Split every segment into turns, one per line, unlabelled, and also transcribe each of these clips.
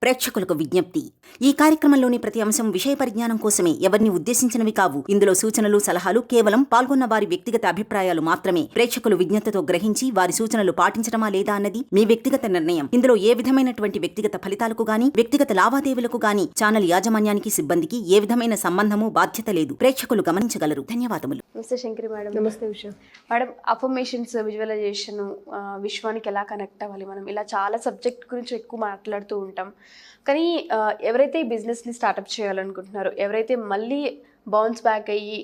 ప్రేక్షకులకు విజ్ఞప్తి. ఈ కార్యక్రమంలోని ప్రతి అంశం విషయ పరిజ్ఞానం కోసమే, ఎవరిని ఉద్దేశించినవి కావు. ఇందులో సూచనలు, సలహాలు కేవలం పాల్గొన్న వారి వ్యక్తిగత అభిప్రాయాలు మాత్రమే. ప్రేక్షకులు విజ్ఞతతో గ్రహించి వారి సూచనలు పాటించడమా లేదా అన్నది మీ వ్యక్తిగత నిర్ణయం. ఇందులో ఏ విధమైనటువంటి వ్యక్తిగత ఫలితాలకు గాని, వ్యక్తిగత లావాదేవీలకు గాని ఛానల్ యాజమాన్యానికి, సిబ్బందికి ఏ విధమైన సంబంధము, బాధ్యత లేదు. ప్రేక్షకులు గమనించగలరు. ధన్యవాదములు.
నమస్తే శంకరి మేడం.
నమస్తే ఉషా
మేడం, అఫర్మేషన్స్, విజువలైజేషన్, విశ్వానికి ఎలా కనెక్ట్ అవ్వాలి, మనం ఇలా చాలా సబ్జెక్ట్ గురించి ఎక్కువ మాట్లాడుతూ ఉంటాం. కానీ ఎవరైతే ఈ బిజినెస్ని స్టార్టప్ చేయాలనుకుంటున్నారో, ఎవరైతే మళ్ళీ బౌన్స్ బ్యాక్ అయ్యి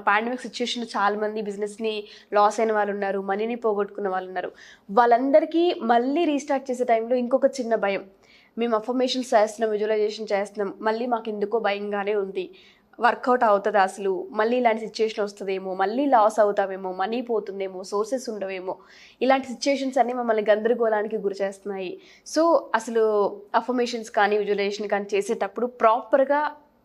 పాండమిక్ సిచ్యువేషన్లో చాలామంది బిజినెస్ని లాస్ అయిన వాళ్ళు ఉన్నారు, మనీని పోగొట్టుకున్న వాళ్ళు ఉన్నారు, వాళ్ళందరికీ మళ్ళీ రీస్టార్ట్ చేసే టైంలో ఇంకొక చిన్న భయం. మేము అఫర్మేషన్స్ చేస్తున్నాం, విజువలైజేషన్ చేస్తున్నాం, మళ్ళీ మాకు ఎందుకో భయంగానే ఉంది. వర్కౌట్ అవుతుంది, అసలు మళ్ళీ ఇలాంటి సిచ్యువేషన్ వస్తుందేమో, మళ్ళీ లాస్ అవుతామేమో, మనీ పోతుందేమో, సోర్సెస్ ఉండవేమో, ఇలాంటి సిచ్యువేషన్స్ అన్నీ మమ్మల్ని గందరగోళానికి గురి చేస్తున్నాయి. సో అసలు అఫర్మేషన్స్ కానీ విజువలైజేషన్ కానీ చేసేటప్పుడు ప్రాపర్గా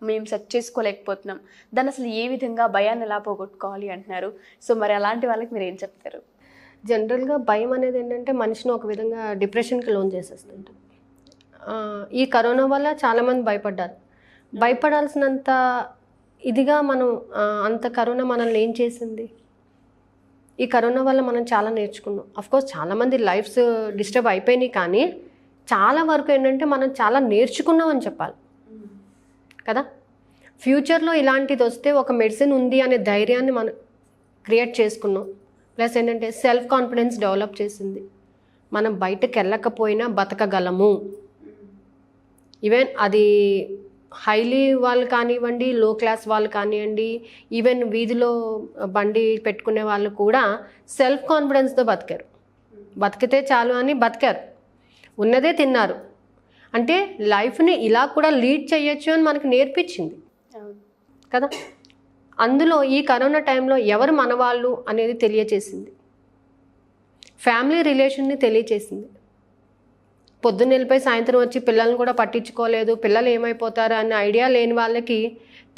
మేము సెట్ చేసుకోలేకపోతున్నాం. దాన్ని అసలు ఏ విధంగా, భయాన్ని ఎలా పోగొట్టుకోవాలి అంటున్నారు. సో మరి అలాంటి వాళ్ళకి మీరు ఏం చెప్తారు?
జనరల్గా భయం అనేది ఏంటంటే మనిషిని ఒక విధంగా డిప్రెషన్కి లోన్ చేసేస్తుంటాం. ఈ కరోనా వల్ల చాలామంది భయపడ్డారు. భయపడాల్సినంత ఇదిగా మనం అంత కరోనా మనల్ని ఏం చేసింది? ఈ కరోనా వల్ల మనం చాలా నేర్చుకున్నాం. అఫ్కోర్స్ చాలామంది లైఫ్స్ డిస్టర్బ్ అయిపోయినాయి, కానీ చాలా వరకు ఏంటంటే మనం చాలా నేర్చుకున్నాం అని చెప్పాలి కదా. ఫ్యూచర్లో ఇలాంటిది వస్తే ఒక మెడిసిన్ ఉంది అనే ధైర్యాన్ని మనం క్రియేట్ చేసుకున్నాం. ప్లస్ ఏంటంటే సెల్ఫ్ కాన్ఫిడెన్స్ డెవలప్ చేసింది. మనం బయటకు వెళ్ళకపోయినా బతకగలము. ఈవెన్ అది హైలీ వాళ్ళు కానివ్వండి, లో క్లాస్ వాళ్ళు కానివ్వండి, ఈవెన్ వీధిలో బండి పెట్టుకునే వాళ్ళు కూడా సెల్ఫ్ కాన్ఫిడెన్స్తో బతికారు. బతికితే చాలు అని బతికారు, ఉన్నదే తిన్నారు. అంటే లైఫ్ని ఇలా కూడా లీడ్ చేయొచ్చు అని మనకు నేర్పించింది కదా. అందులో ఈ కరోనా టైంలో ఎవరు మనవాళ్ళు అనేది తెలియచేసింది. ఫ్యామిలీ రిలేషన్ని తెలియచేసింది. పొద్దున్న వెళ్ళిపోయి సాయంత్రం వచ్చి పిల్లల్ని కూడా పట్టించుకోలేదు, పిల్లలు ఏమైపోతారు అనే ఐడియా లేని వాళ్ళకి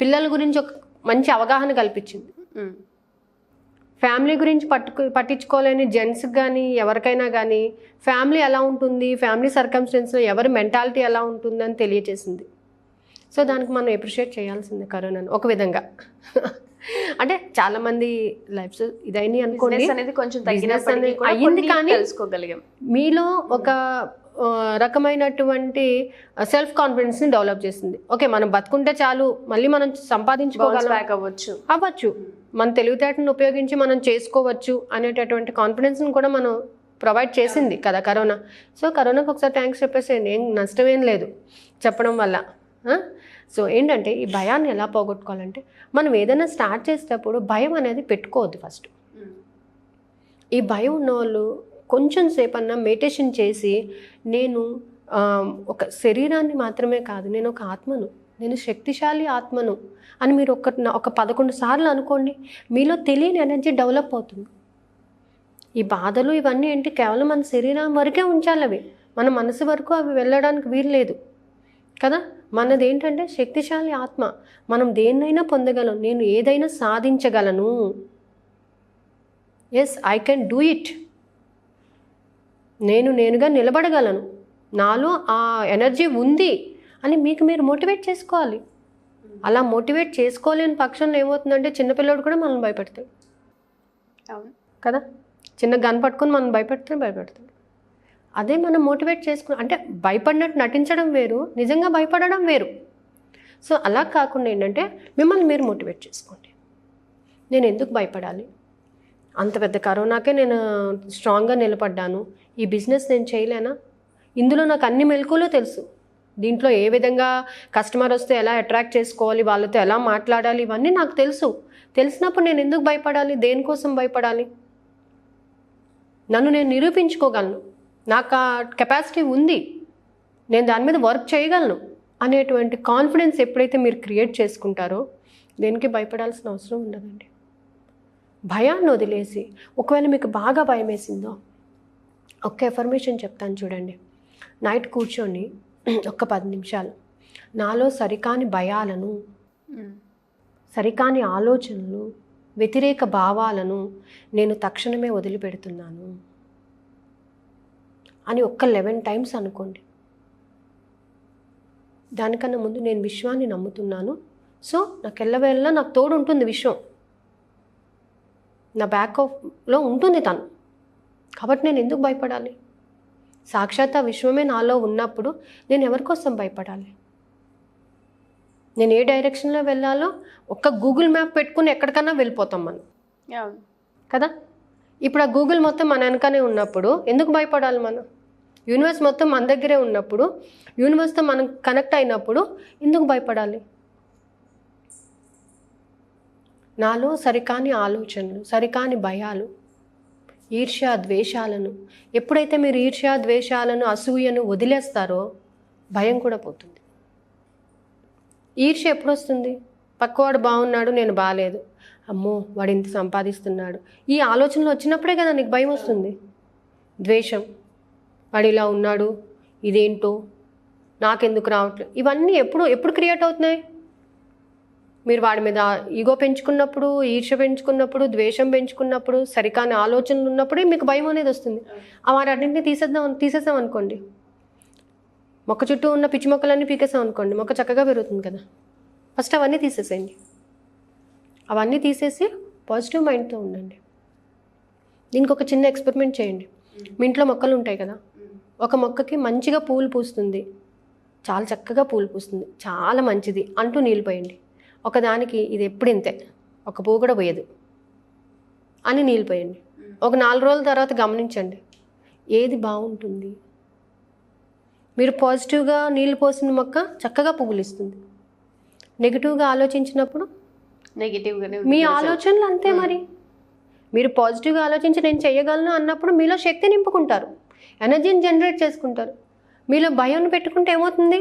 పిల్లల గురించి ఒక మంచి అవగాహన కల్పించింది. ఫ్యామిలీ గురించి పట్టించుకోలేని జెంట్స్కి కానీ ఎవరికైనా కానీ ఫ్యామిలీ ఎలా ఉంటుంది, ఫ్యామిలీ సర్కమ్స్టెన్స్లో ఎవరి మెంటాలిటీ ఎలా ఉంటుందని తెలియజేసింది. సో దానికి మనం అప్రిషియేట్ చేయాల్సిందే కరోనాను ఒక విధంగా. అంటే చాలామంది లైఫ్స్ ఇదైనా అనుకోండి,
కొంచెం
అయ్యింది, కానీ
తెలుసుకోగలిగాం.
మీలో ఒక రకమైనటువంటి సెల్ఫ్ కాన్ఫిడెన్స్ని డెవలప్ చేసింది. ఓకే, మనం బతుకుంటే చాలు, మళ్ళీ మనం సంపాదించుకోగలం, అవ్వచ్చు, మన తెలివితేటలను ఉపయోగించి మనం చేసుకోవచ్చు అనేటటువంటి కాన్ఫిడెన్స్ని కూడా మనం ప్రొవైడ్ చేసింది కదా కరోనా. సో కరోనాకి ఒకసారి థ్యాంక్స్ చెప్పేసేయండి, ఏం నష్టమేం లేదు చెప్పడం వల్ల. సో ఏంటంటే ఈ భయాన్ని ఎలా పోగొట్టుకోవాలంటే, మనం ఏదైనా స్టార్ట్ చేసేటప్పుడు భయం అనేది పెట్టుకోవద్దు. ఫస్ట్ ఈ భయం ఉన్నవాళ్ళు కొంచెం సేపు అన్నా మెడిటేషన్ చేసి, నేను ఒక శరీరాన్ని మాత్రమే కాదు, నేను ఒక ఆత్మను, నేను శక్తిశాలి ఆత్మను అని మీరు ఒక 11 సార్లు అనుకోండి. మీలో తెలియని ఎనర్జీ డెవలప్ అవుతుంది. ఈ బాధలు ఇవన్నీ ఏంటి, కేవలం మన శరీరం వరకే ఉంచాలి, అవి మన మనసు వరకు అవి వెళ్ళడానికి వీలు లేదు కదా. మనది ఏంటంటే శక్తిశాలి ఆత్మ, మనం దేన్నైనా పొందగలం, నేను ఏదైనా సాధించగలను. Yes, I can do it. నేనుగా నిలబడగలను, నాలో ఆ ఎనర్జీ ఉంది అని మీకు మీరు మోటివేట్ చేసుకోవాలి. అలా మోటివేట్ చేసుకోలేని పక్షంలో ఏమవుతుందంటే చిన్నపిల్లడు కూడా మనల్ని భయపెడతాడు కదా. చిన్న గన్ పట్టుకొని మనం భయపెడతాడు. అదే మనం మోటివేట్ చేసుకుని, అంటే భయపడినట్టు నటించడం వేరు, నిజంగా భయపడడం వేరు. సో అలా కాకుండా ఏంటంటే మిమ్మల్ని మీరు మోటివేట్ చేసుకోండి. నేను ఎందుకు భయపడాలి, అంత పెద్ద కరోనాకే నేను స్ట్రాంగ్గా నిలబడ్డాను, ఈ బిజినెస్ నేను చేయలేనా, ఇందులో నాకు అన్ని మెలకువలు తెలుసు, దీంట్లో ఏ విధంగా కస్టమర్ వస్తే ఎలా అట్రాక్ట్ చేసుకోవాలి, వాళ్ళతో ఎలా మాట్లాడాలి, ఇవన్నీ నాకు తెలుసు. తెలిసినప్పుడు నేను ఎందుకు భయపడాలి, దేనికోసం భయపడాలి? నన్ను నేను నిరూపించుకోగలను, నాకు ఆ కెపాసిటీ ఉంది, నేను దాని మీద వర్క్ చేయగలను అనేటువంటి కాన్ఫిడెన్స్ ఎప్పుడైతే మీరు క్రియేట్ చేసుకుంటారో దేనికి భయపడాల్సిన అవసరం ఉండదండి. భయాన్ని వదిలేసి, ఒకవేళ మీకు బాగా భయం వేసిందో ఒక్క ఎఫర్మేషన్ చెప్తాను చూడండి. నైట్ కూర్చొని ఒక 10 నిమిషాలు నాలో సరికాని భయాలను, సరికాని ఆలోచనలు, వ్యతిరేక భావాలను నేను తక్షణమే వదిలిపెడుతున్నాను అని ఒక్క 11 టైమ్స్ అనుకోండి. దానికన్నా ముందు నేను విశ్వాన్ని నమ్ముతున్నాను. సో నాకు ఎల్లవేళలా నాకు తోడు ఉంటుంది విశ్వం, నా బ్యాక్లో ఉంటుంది తను. కాబట్టి నేను ఎందుకు భయపడాలి? సాక్షాత్ ఆ విశ్వమే నాలో ఉన్నప్పుడు నేను ఎవరికోసం భయపడాలి? నేను ఏ డైరెక్షన్లో వెళ్ళాలో ఒక్క గూగుల్ మ్యాప్ పెట్టుకుని ఎక్కడికన్నా వెళ్ళిపోతాం మనం కదా. ఇప్పుడు ఆ గూగుల్ మొత్తం మన వెనకనే ఉన్నప్పుడు ఎందుకు భయపడాలి మనం? యూనివర్స్ మొత్తం మన దగ్గరే ఉన్నప్పుడు, యూనివర్స్తో మనం కనెక్ట్ అయినప్పుడు ఎందుకు భయపడాలి? నాలో సరికాని ఆలోచనలు, సరికాని భయాలు, ఈర్ష్య ద్వేషాలను, ఎప్పుడైతే మీరు ఈర్ష్య ద్వేషాలను అసూయను వదిలేస్తారో భయం కూడా పోతుంది. ఈర్ష్య ఎప్పుడు వస్తుంది? పక్కవాడు బాగున్నాడు, నేను బాగాలేదు, అమ్మో వాడు ఇంత సంపాదిస్తున్నాడు, ఈ ఆలోచనలు వచ్చినప్పుడే కదా నీకు భయం వస్తుంది. ద్వేషం, వాడు ఇలా ఉన్నాడు, ఇదేంటో నాకెందుకు రావట్లేదు, ఇవన్నీ ఎప్పుడు క్రియేట్ అవుతున్నాయి? మీరు వాడి మీద ఈగో పెంచుకున్నప్పుడు, ఈర్ష్య పెంచుకున్నప్పుడు, ద్వేషం పెంచుకున్నప్పుడు, సరికాని ఆలోచనలు ఉన్నప్పుడే మీకు భయం అనేది వస్తుంది. వాటన్నింటినీ తీసేసాం అనుకోండి, మొక్క చుట్టూ ఉన్న పిచ్చి మొక్కలన్నీ పీకేసాం అనుకోండి, మొక్క చక్కగా పెరుగుతుంది కదా. ఫస్ట్ అవన్నీ తీసేసేయండి. అవన్నీ తీసేసి పాజిటివ్ మైండ్తో ఉండండి. దీనికి ఒక చిన్న ఎక్స్పెరిమెంట్ చేయండి. మీ ఇంట్లో మొక్కలు ఉంటాయి కదా, ఒక మొక్కకి మంచిగా పూలు పూస్తుంది, చాలా చక్కగా పూలు పూస్తుంది, చాలా మంచిది అంటూ నీళ్ళు పోయండి. ఒకదానికి ఇది ఎప్పుడు ఇంతే, ఒక పువ్వు కూడా పోయదు అని నీళ్ళు పోయండి. ఒక 4 రోజుల తర్వాత గమనించండి ఏది బాగుంటుంది. మీరు పాజిటివ్గా నీళ్ళు పోసిన మొక్క చక్కగా పువ్వులు ఇస్తుంది. నెగిటివ్గా ఆలోచించినప్పుడు
నెగిటివ్గానే
మీ ఆలోచనలు అంతే. మరి మీరు పాజిటివ్గా ఆలోచించి నేను చేయగలను అన్నప్పుడు మీలో శక్తి నింపుకుంటారు, ఎనర్జీని జనరేట్ చేసుకుంటారు. మీలో భయం పెట్టుకుంటే ఏమవుతుంది?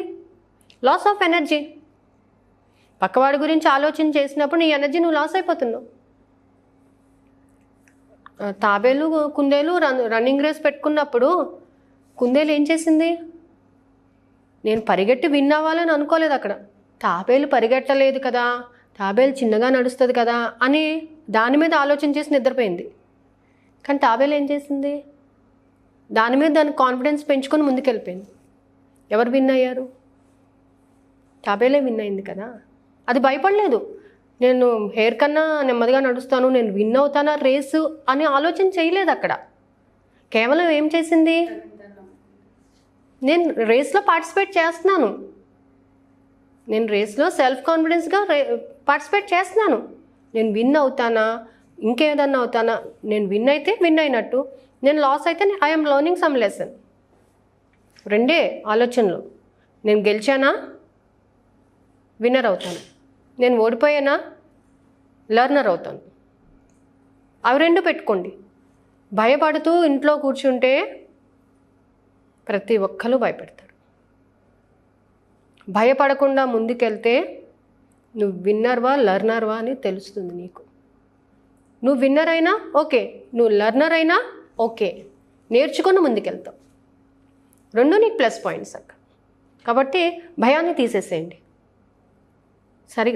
Loss of energy. పక్కవాడి గురించి ఆలోచన చేసినప్పుడు నీ ఎనర్జీ నువ్వు లాస్ అయిపోతున్నావు. తాబేలు కుందేలు రన్నింగ్ రేస్ పెట్టుకున్నప్పుడు కుందేలు ఏం చేసింది? నేను పరిగెట్టి విన్ అవ్వాలని అనుకోలేదు అక్కడ. తాబేలు పరిగెట్టలేదు కదా, తాబేలు చిన్నగా నడుస్తుంది కదా అని దాని మీద ఆలోచన చేసి నిద్రపోయింది. కానీ తాబేలు ఏం చేసింది? దాని మీద దాని కాన్ఫిడెన్స్ పెంచుకొని ముందుకెళ్ళిపోయింది. ఎవరు విన్ అయ్యారు? తాబేలే విన్ అయింది కదా. అది భయపడలేదు, నేను హెయిర్ కన్నా నెమ్మదిగా నడుస్తాను, నేను విన్ అవుతానా రేసు అని ఆలోచన చేయలేదు అక్కడ. కేవలం ఏం చేసింది? నేను రేస్లో పార్టిసిపేట్ చేస్తున్నాను, నేను రేస్లో సెల్ఫ్ కాన్ఫిడెన్స్గా పార్టిసిపేట్ చేస్తున్నాను, నేను విన్ అవుతానా ఇంకేదన్నా అవుతానా, నేను విన్ అయితే విన్ అయినట్టు, నేను లాస్ అయితే ఐఎమ్ లర్నింగ్ సమ్ లెసన్. రెండే ఆలోచనలు. నేను గెలిచానా విన్నర్ అవుతాను, నేను ఓడిపోయానా లర్నర్ అవుతాను. అవి రెండు పెట్టుకోండి. భయపడుతూ ఇంట్లో కూర్చుంటే ప్రతి ఒక్కరు భయపెడతారు. భయపడకుండా ముందుకెళ్తే నువ్వు విన్నర్వా లర్నర్వా అని తెలుస్తుంది నీకు. నువ్వు విన్నర్ అయినా ఓకే, నువ్వు లర్నర్ అయినా ఓకే, నేర్చుకొని ముందుకెళ్తావు. రెండు నీకు ప్లస్ పాయింట్స్ అక్క. కాబట్టి భయాన్ని తీసేసేయండి.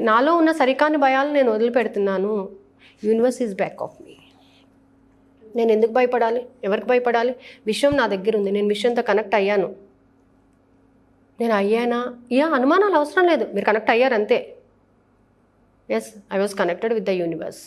నాలో ఉన్న సరికాని భయాలు నేను వదిలిపెడుతున్నాను. యూనివర్స్ ఈజ్ బ్యాక్ ఆఫ్ మీ. నేను ఎందుకు భయపడాలి? ఎవరికి భయపడాలి? విశ్వం నా దగ్గర ఉంది, నేను విశ్వంతో కనెక్ట్ అయ్యాను. నేను అయ్యానా? అనుమానాలు అవసరం లేదు, మీరు కనెక్ట్ అయ్యారు అంతే. Yes, I was connected with the universe.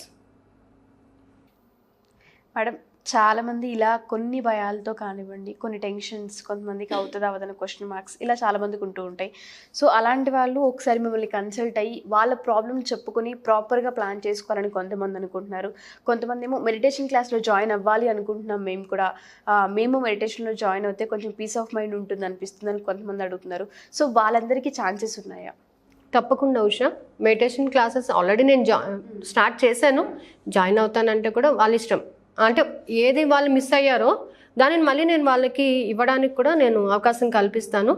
Madam, చాలామంది ఇలా కొన్ని భయాలతో కానివ్వండి, కొన్ని టెన్షన్స్, కొంతమందికి అవుతుందా అవదన క్వశ్చన్ మార్క్స్, ఇలా చాలామందికి ఉంటూ ఉంటాయి. సో అలాంటి వాళ్ళు ఒకసారి మిమ్మల్ని కన్సల్ట్ అయ్యి వాళ్ళ ప్రాబ్లం చెప్పుకొని ప్రాపర్గా ప్లాన్ చేసుకోవాలని కొంతమంది అనుకుంటున్నారు. కొంతమంది ఏమో మెడిటేషన్ క్లాస్లో జాయిన్ అవ్వాలి అనుకుంటున్నాం, మేము కూడా మేము మెడిటేషన్లో జాయిన్ అవుతే కొంచెం పీస్ ఆఫ్ మైండ్ ఉంటుంది అనిపిస్తుంది అని కొంతమంది అడుగుతున్నారు. సో వాళ్ళందరికీ ఛాన్సెస్ ఉన్నాయా?
తప్పకుండా ఉషా. మెడిటేషన్ క్లాసెస్ ఆల్రెడీ నేను స్టార్ట్ చేశాను. జాయిన్ అవుతానంటే కూడా వాళ్ళ ఇష్టం. అంటే ఏది వాళ్ళు మిస్ అయ్యారో దానిని మళ్ళీ నేను వాళ్ళకి ఇవ్వడానికి కూడా నేను అవకాశం కల్పిస్తాను.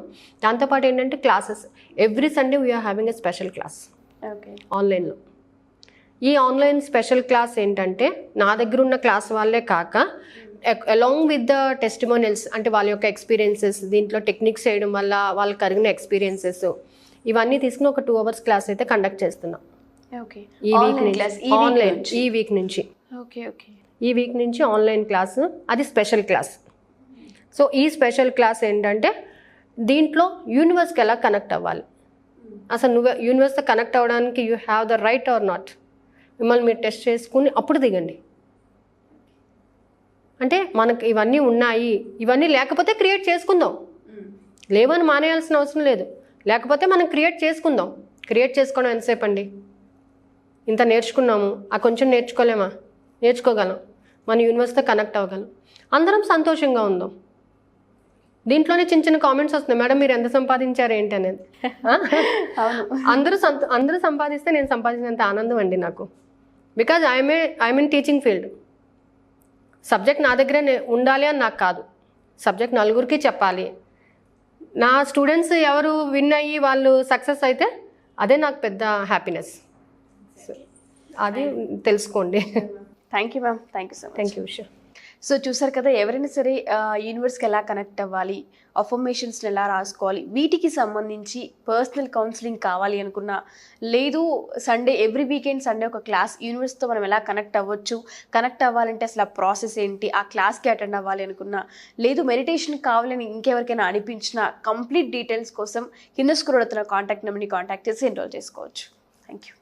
దాంతోపాటు ఏంటంటే classes every Sunday we are having a special class ఆన్లైన్లో. ఈ ఆన్లైన్ స్పెషల్ క్లాస్ ఏంటంటే నా దగ్గర ఉన్న క్లాస్ వాళ్ళే కాక అలాంగ్ విత్ ద టెస్టిమోనియల్స్, అంటే వాళ్ళ యొక్క ఎక్స్పీరియన్సెస్, దీంట్లో టెక్నిక్స్ చేయడం వల్ల వాళ్ళకి కలిగిన ఎక్స్పీరియన్సెస్ ఇవన్నీ తీసుకుని ఒక 2 hours క్లాస్ అయితే కండక్ట్ చేస్తున్నాం ఈ వీక్ నుంచి. ఈ వీక్ నుంచి ఆన్లైన్ క్లాస్, అది స్పెషల్ క్లాస్. సో ఈ స్పెషల్ క్లాస్ ఏంటంటే దీంట్లో యూనివర్స్కి ఎలా కనెక్ట్ అవ్వాలి, అసలు నువ్వు యూనివర్స్తో కనెక్ట్ అవ్వడానికి you have the right are not, మిమ్మల్ని మీరు టెస్ట్ చేసుకుని అప్పుడు దిగండి. అంటే మనకు ఇవన్నీ ఉన్నాయి, ఇవన్నీ లేకపోతే క్రియేట్ చేసుకుందాం, లేవని మానేయాల్సిన అవసరం లేదు. లేకపోతే మనం క్రియేట్ చేసుకుందాం. క్రియేట్ చేసుకోవడం ఎంతసేపు అండి? ఇంత నేర్చుకున్నాము, ఆ కొంచెం నేర్చుకోలేమా? నేర్చుకోగలం. మన యూనివర్స్తో కనెక్ట్ అవ్వగలం. అందరం సంతోషంగా ఉందాం. దీంట్లోనే చిన్న చిన్న కామెంట్స్ వస్తున్నాయి, మేడం మీరు ఎంత సంపాదించారు ఏంటి అనేది. అందరూ సంపాదిస్తే నేను సంపాదించినంత ఆనందం అండి నాకు. Because I'm in teaching field. Subject నా దగ్గరే ఉండాలి అని నాకు కాదు, సబ్జెక్ట్ నలుగురికి చెప్పాలి. నా స్టూడెంట్స్ ఎవరు విన్ అయ్యి వాళ్ళు సక్సెస్ అయితే అదే నాకు పెద్ద హ్యాపీనెస్. అది తెలుసుకోండి.
Thank you ma'am, thank you so much.
Thank you Usha.
So చూసారు కదా, ఎవరైనా సరే యూనివర్స్కి ఎలా కనెక్ట్ అవ్వాలి, అఫర్మేషన్స్ని ఎలా రాసుకోవాలి, వీటికి సంబంధించి పర్సనల్ కౌన్సిలింగ్ కావాలి అనుకున్నా, లేదు సండే ఎవ్రీ వీకెండ్ సండే ఒక క్లాస్ యూనివర్స్తో మనం ఎలా కనెక్ట్ అవ్వచ్చు, కనెక్ట్ అవ్వాలంటే అసలు ఆ ప్రాసెస్ ఏంటి, ఆ క్లాస్కి అటెండ్ అవ్వాలి అనుకున్నా, లేదు మెడిటేషన్ కావాలని ఇంకెవరికైనా అనిపించిన కంప్లీట్ డీటెయిల్స్ కోసం కింద స్క్రోల్ అవుతున్న కాంటాక్ట్ నెంబర్ని కాంటాక్ట్ చేసి ఎన్రోల్ చేసుకోవచ్చు. Thank you.